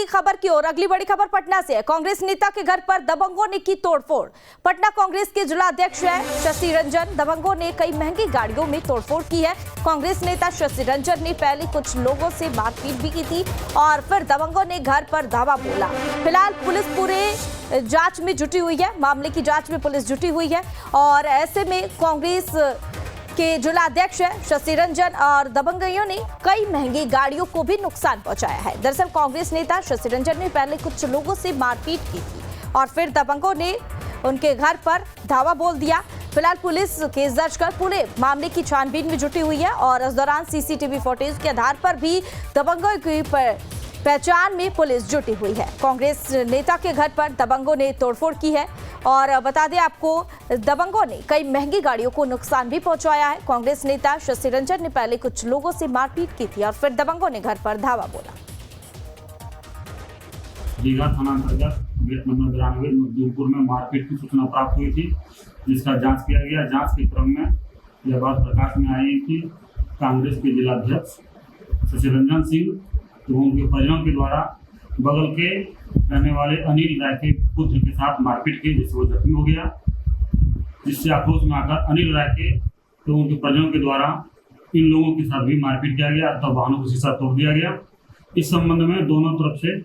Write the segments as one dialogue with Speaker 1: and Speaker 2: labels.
Speaker 1: खबर की ओर। अगली बड़ी खबर पटना से है। कांग्रेस नेता के घर पर दबंगों ने की तोड़फोड़। पटना कांग्रेस के जिला अध्यक्ष है शशि रंजन। दबंगों ने कई महंगी गाड़ियों में तोड़फोड़ की है। कांग्रेस नेता शशि रंजन ने पहले कुछ लोगों से मारपीट भी की थी और फिर दबंगों ने घर पर धावा बोला। फिलहाल पुलिस पूरे जांच में जुटी हुई है। मामले की जांच में पुलिस जुटी हुई है और ऐसे में कांग्रेस के जिला अध्यक्ष है शशि रंजन और दबंगों ने कई महंगी गाड़ियों को भी नुकसान पहुंचाया है। दरअसल कांग्रेस नेता शशि रंजन ने पहले कुछ लोगों से मारपीट की थी और फिर दबंगों ने उनके घर पर धावा बोल दिया। फिलहाल पुलिस केस दर्ज कर पूरे मामले की छानबीन में जुटी हुई है और इस दौरान सीसीटीवी फुटेज के आधार पर भी दबंगों की पहचान में पुलिस जुटी हुई है। कांग्रेस नेता के घर पर दबंगों ने तोड़फोड़ की है और बता दें आपको, दबंगों ने कई महंगी गाड़ियों को नुकसान भी पहुंचाया है। कांग्रेस नेता शशि रंजन ने पहले कुछ लोगों से मारपीट की थी और फिर दबंगों ने घर पर धावा बोला।
Speaker 2: दीघा थाना अंतर्गत गेट नंबर 92 मजदूरपुर में मारपीट की सूचना प्राप्त हुई थी, जिसका जांच किया गया। जांच के क्रम में यह बात प्रकाश में आई कि कांग्रेस के जिला अध्यक्ष शशि रंजन सिंह एवं उनके परिजनों के द्वारा बगल के रहने वाले अनिल राय के पुत्र के साथ मारपीट की, जिससे वो जख्मी हो गया। जिससे आक्रोश में आकर अनिल राय के तो उनके परिजनों के द्वारा इन लोगों के साथ भी मारपीट किया गया, तब वाहनों का शीशा तोड़ दिया गया। इस संबंध में दोनों तरफ से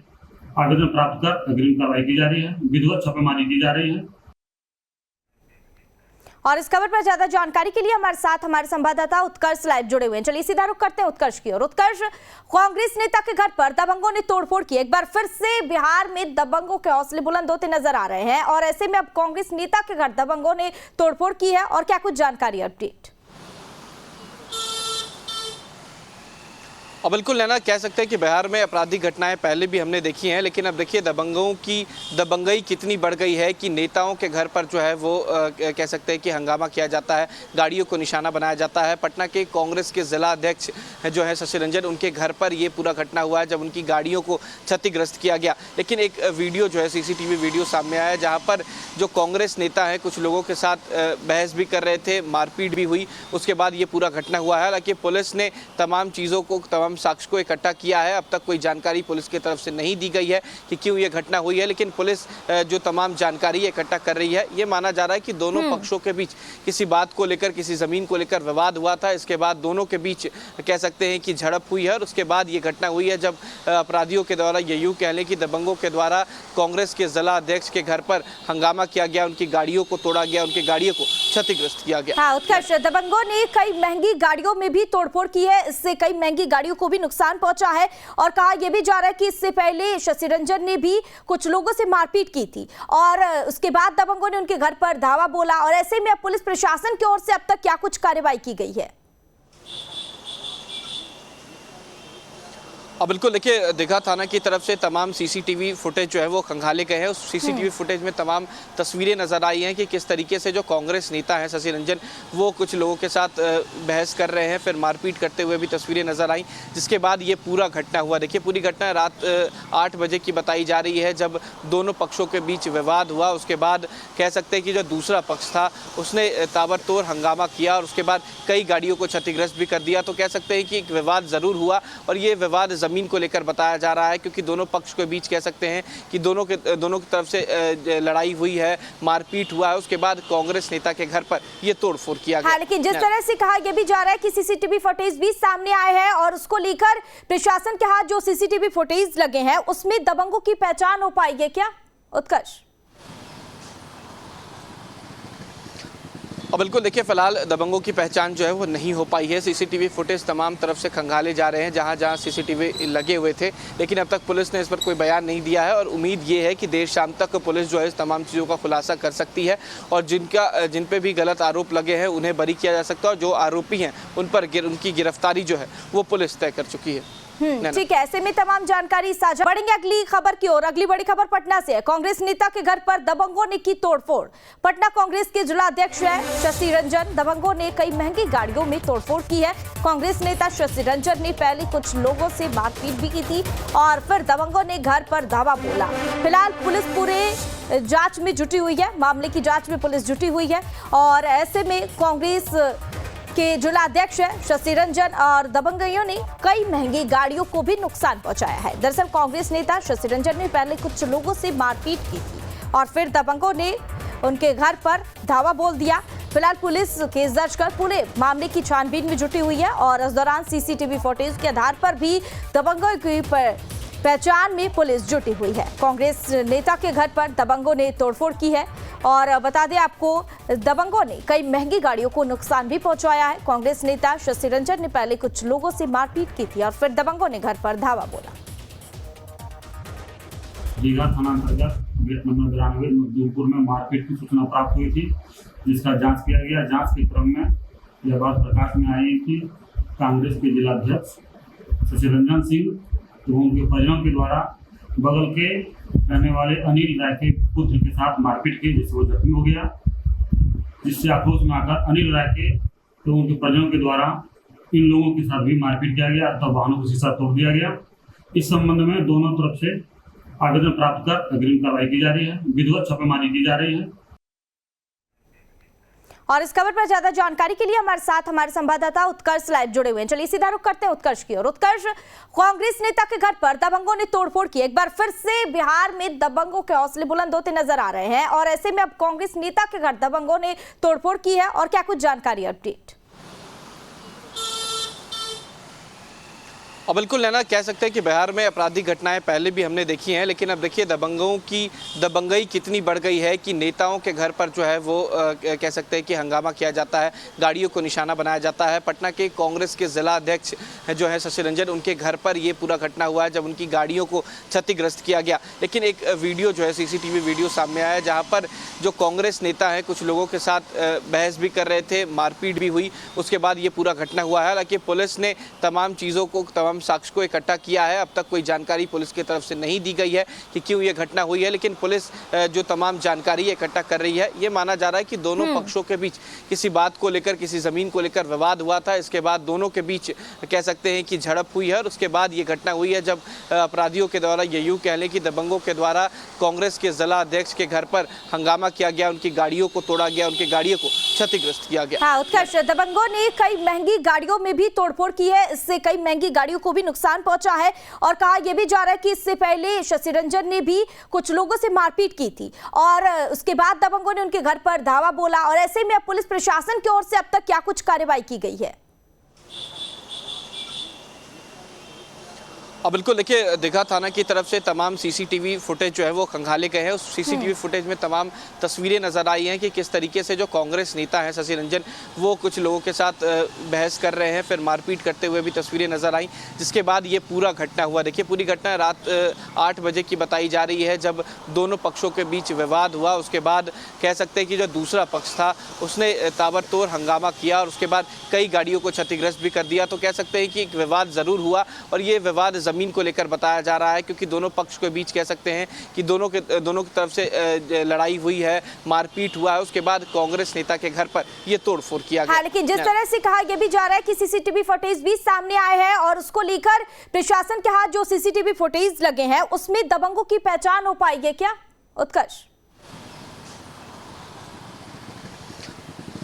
Speaker 2: आवेदन प्राप्त कर अग्रिम कार्रवाई की जा रही है। विधिवत छापेमारी की जा रही है।
Speaker 1: और इस खबर पर ज्यादा जानकारी के लिए हमारे साथ हमारे संवाददाता उत्कर्ष लाइव जुड़े हुए हैं। चलिए सीधा रुख करते हैं उत्कर्ष की ओर। उत्कर्ष, कांग्रेस नेता के घर पर दबंगों ने तोड़फोड़ की। एक बार फिर से बिहार में दबंगों के हौसले बुलंद होते नजर आ रहे हैं और ऐसे में अब कांग्रेस नेता के घर दबंगों ने तोड़फोड़ की है और क्या कुछ जानकारी अपडेट?
Speaker 3: और बिल्कुल नैना, कह सकते हैं कि बिहार में आपराधिक घटनाएं पहले भी हमने देखी हैं, लेकिन अब देखिए दबंगों की दबंगई कितनी बढ़ गई है कि नेताओं के घर पर जो है वो कह सकते हैं कि हंगामा किया जाता है, गाड़ियों को निशाना बनाया जाता है। पटना के कांग्रेस के जिला अध्यक्ष जो है शशि रंजन, उनके घर पर ये पूरा घटना हुआ है जब उनकी गाड़ियों को क्षतिग्रस्त किया गया। लेकिन एक वीडियो जो है सीसीटीवी वीडियो सामने आया जहाँ पर जो कांग्रेस नेता है कुछ लोगों के साथ बहस भी कर रहे थे, मारपीट भी हुई, उसके बाद ये पूरा घटना हुआ है। हालांकि पुलिस ने तमाम चीज़ों को, तमाम साक्ष्य को इकट्ठा किया है। अब तक कोई जानकारी पुलिस की तरफ से नहीं दी गई है कि क्यों ये घटना हुई है, लेकिन पुलिस जो तमाम जानकारी इकट्ठा कर रही है। ये माना जा रहा है कि दोनों पक्षों के बीच किसी बात को लेकर, किसी जमीन को लेकर विवाद हुआ था। इसके बाद दोनों के बीच कह सकते हैं कि झड़प हुई है और उसके बाद ये घटना हुई है जब अपराधियों के द्वारा, ये यूँ कह लें कि दबंगों के द्वारा कांग्रेस के जिला अध्यक्ष के घर पर हंगामा किया गया, उनकी गाड़ियों को तोड़ा गया, उनकी गाड़ियों को क्षतिग्रस्त किया गया।
Speaker 1: हाँ उत्कर्ष, दबंगों ने कई महंगी गाड़ियों में भी तोड़फोड़ की है। इससे कई महंगी गाड़ियों को भी नुकसान पहुंचा है और कहा यह भी जा रहा है कि इससे पहले शशि रंजन ने भी कुछ लोगों से मारपीट की थी और उसके बाद दबंगों ने उनके घर पर धावा बोला। और ऐसे में अब पुलिस प्रशासन की ओर से अब तक क्या कुछ कार्रवाई की गई है?
Speaker 3: अब बिल्कुल देखिए, दीघा थाना की तरफ से तमाम सीसीटीवी फुटेज जो है वो खंगाले गए हैं। उस सीसीटीवी फुटेज में तमाम तस्वीरें नजर आई हैं कि किस तरीके से जो कांग्रेस नेता हैं शशि रंजन, वो कुछ लोगों के साथ बहस कर रहे हैं, फिर मारपीट करते हुए भी तस्वीरें नजर आई, जिसके बाद ये पूरा घटना हुआ। देखिए पूरी घटना रात 8 बजे की बताई जा रही है जब दोनों पक्षों के बीच विवाद हुआ। उसके बाद कह सकते हैं कि जो दूसरा पक्ष था उसने ताबड़तोड़ हंगामा किया और उसके बाद कई गाड़ियों को क्षतिग्रस्त भी कर दिया। तो कह सकते हैं कि एक विवाद ज़रूर हुआ और ये विवाद जमीन को लेकर बताया जा रहा है, क्योंकि दोनों पक्ष के बीच कह सकते हैं कि दोनों की तरफ से लड़ाई हुई है, मारपीट हुआ है। उसके बाद कांग्रेस नेता के घर पर यह तोड़फोड़ किया गया।
Speaker 1: लेकिन जिस तरह से कहा यह भी जा रहा है कि सीसीटीवी फुटेज भी सामने आए हैं और उसको लेकर प्रशासन के हाथ जो सीसीटीवी फुटेज लगे हैं उसमें दबंगों की पहचान हो पाई है क्या उत्कर्ष?
Speaker 3: और बिल्कुल देखिए, फिलहाल दबंगों की पहचान जो है वो नहीं हो पाई है। सीसीटीवी फुटेज तमाम तरफ से खंगाले जा रहे हैं जहां जहां सीसीटीवी लगे हुए थे, लेकिन अब तक पुलिस ने इस पर कोई बयान नहीं दिया है और उम्मीद ये है कि देर शाम तक पुलिस जो है इस तमाम चीज़ों का खुलासा कर सकती है और जिन पे भी गलत आरोप लगे हैं उन्हें बरी किया जा सकता है और जो आरोपी हैं उन पर उनकी गिरफ्तारी जो है वो पुलिस तय कर चुकी है।
Speaker 1: ठीक है, ऐसे में तमाम जानकारी साझा बढ़ेंगे। अगली खबर की ओर। अगली बड़ी खबर पटना से है। कांग्रेस नेता के घर पर दबंगों ने की तोड़फोड़। पटना कांग्रेस के जिला अध्यक्ष है शशि रंजन। दबंगों ने कई महंगी गाड़ियों में तोड़फोड़ की है। कांग्रेस नेता शशि रंजन ने पहले कुछ लोगों से मारपीट भी की थी और फिर दबंगों ने घर पर धावा बोला। फिलहाल पुलिस पूरे जांच में जुटी हुई है। मामले की जांच में पुलिस जुटी हुई है और ऐसे में कांग्रेस के जिलाध्यक्ष है शशि रंजन और दबंगइयों ने कई महंगी गाड़ियों को भी नुकसान पहुंचाया है। दरअसल कांग्रेस नेता शशि रंजन ने पहले कुछ लोगों से मारपीट की थी और फिर दबंगों ने उनके घर पर धावा बोल दिया। फिलहाल पुलिस केस दर्ज कर पूरे मामले की छानबीन में जुटी हुई है और इस दौरान सीसीटीवी फुटेज के आधार पर भी दबंगों की पहचान में पुलिस जुटी हुई है। कांग्रेस नेता के घर पर दबंगों ने तोड़फोड़ की है और बता दें आपको, दबंगों ने कई महंगी गाड़ियों को नुकसान भी पहुंचाया है। कांग्रेस नेता शशि रंजन ने पहले कुछ लोगों से मारपीट की थी और फिर दबंगों ने घर पर धावा बोला।
Speaker 2: दीघा थाना अंतर्गत गेट नंबर 92 मजदूरपुर में मारपीट की सूचना प्राप्त हुई थी, जिसका जांच किया गया। जांच के क्रम में यह बात प्रकाश में आई कि कांग्रेस के जिलाध्यक्ष शशि रंजन सिंह एवं उनके परिजनों के द्वारा बगल के रहने वाले अनिल राय के पुत्र के साथ मारपीट की, जिससे वो जख्मी हो गया। जिससे आक्रोश में आकर अनिल राय के तो उनके परिजनों के द्वारा इन लोगों के साथ भी मारपीट किया गया तथा वाहनों को शीशा तोड़ दिया गया। इस संबंध में दोनों तरफ से आवेदन प्राप्त कर अग्रिम कार्रवाई की जा रही है, विधिवत छापेमारी की जा रही है।
Speaker 1: और इस खबर पर ज्यादा जानकारी के लिए हमारे साथ हमारे संवाददाता उत्कर्ष लाइव जुड़े हुए हैं। चलिए सीधा रुख करते हैं उत्कर्ष की ओर। उत्कर्ष, कांग्रेस नेता के घर पर दबंगों ने तोड़फोड़ की। एक बार फिर से बिहार में दबंगों के हौसले बुलंद होते नजर आ रहे हैं और ऐसे में अब कांग्रेस नेता के घर दबंगों ने तोड़फोड़ की है और क्या कुछ जानकारी अपडेट?
Speaker 3: और बिल्कुल नैना, कह सकते हैं कि बिहार में आपराधिक घटनाएं पहले भी हमने देखी हैं, लेकिन अब देखिए दबंगों की दबंगई कितनी बढ़ गई है कि नेताओं के घर पर जो है वो कह सकते हैं कि हंगामा किया जाता है, गाड़ियों को निशाना बनाया जाता है। पटना के कांग्रेस के जिला अध्यक्ष जो है शशि रंजन, उनके घर पर ये पूरा घटना हुआ है जब उनकी गाड़ियों को क्षतिग्रस्त किया गया। लेकिन एक वीडियो जो है सीसीटीवी वीडियो सामने आया जहाँ पर जो कांग्रेस नेता है कुछ लोगों के साथ बहस भी कर रहे थे, मारपीट भी हुई, उसके बाद ये पूरा घटना हुआ है। हालांकि पुलिस ने तमाम चीज़ों को, तमाम साक्ष्य को इकट्ठा किया है। अब तक कोई जानकारी पुलिस की तरफ से नहीं दी गई है कि क्यों ये घटना हुई है, लेकिन पुलिस जो तमाम जानकारी इकट्ठा कर रही है। ये माना जा रहा है कि दोनों पक्षों के बीच किसी बात को लेकर, किसी जमीन को लेकर विवाद हुआ था। इसके बाद दोनों के बीच कह सकते हैं कि झड़प हुई है और उसके बाद ये घटना हुई है जब अपराधियों के द्वारा, ये यूँ कह लें कि दबंगों के द्वारा कांग्रेस के जिला अध्यक्ष के घर पर हंगामा किया गया, उनकी गाड़ियों को तोड़ा गया, उनकी गाड़ियों को क्षतिग्रस्त किया गया।
Speaker 1: हाँ उत्कर्ष, दबंगों ने कई महंगी गाड़ियों में भी तोड़फोड़ की है, इससे कई महंगी गाड़ियों को भी नुकसान पहुंचा है और कहा यह भी जा रहा है कि इससे पहले शशि रंजन ने भी कुछ लोगों से मारपीट की थी और उसके बाद दबंगों ने उनके घर पर धावा बोला और ऐसे में अब पुलिस प्रशासन की ओर से अब तक क्या कुछ कार्रवाई की गई है?
Speaker 3: अब बिल्कुल देखिए, दीघा थाना की तरफ से तमाम सीसीटीवी फुटेज जो है वो खंगाले गए हैं। उस सीसीटीवी फुटेज में तमाम तस्वीरें नजर आई हैं कि किस तरीके से जो कांग्रेस नेता है शशि रंजन, वो कुछ लोगों के साथ बहस कर रहे हैं, फिर मारपीट करते हुए भी तस्वीरें नजर आई, जिसके बाद ये पूरा घटना हुआ। देखिए पूरी घटना रात 8 बजे की बताई जा रही है जब दोनों पक्षों के बीच विवाद हुआ। उसके बाद कह सकते हैं कि जो दूसरा पक्ष था उसने ताबड़तोड़ हंगामा किया और उसके बाद कई गाड़ियों को क्षतिग्रस्त भी कर दिया। तो कह सकते हैं कि एक विवाद ज़रूर हुआ और ये विवाद ज़मीन को लेकर बताया जा रहा है, क्योंकि दोनों पक्ष के बीच कह सकते हैं कि दोनों की तरफ से लड़ाई हुई है, मारपीट हुआ है। उसके बाद कांग्रेस नेता के घर पर ये तोड़फोड़ किया गया।
Speaker 1: हाँ, लेकिन जिस तरह से कहा यह भी जा रहा है कि सीसीटीवी फुटेज भी सामने आए हैं और उसको लेकर प्रशासन के हाथ जो सीसीटीवी फुटेज लगे हैं उसमें दबंगों की पहचान हो पाई है क्या उत्कर्ष?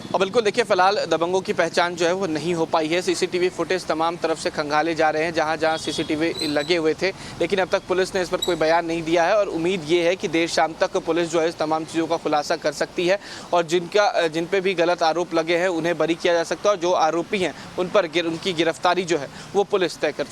Speaker 3: और बिल्कुल देखिए, फिलहाल दबंगों की पहचान जो है वो नहीं हो पाई है। सीसीटीवी फुटेज तमाम तरफ से खंगाले जा रहे हैं जहां जहां सीसीटीवी लगे हुए थे, लेकिन अब तक पुलिस ने इस पर कोई बयान नहीं दिया है और उम्मीद ये है कि देर शाम तक पुलिस जो है इस तमाम चीज़ों का खुलासा कर सकती है और जिन पे भी गलत आरोप लगे हैं उन्हें बरी किया जा सकता है और जो आरोपी हैं उन पर उनकी गिरफ्तारी जो है वो पुलिस तय कर चुकी है।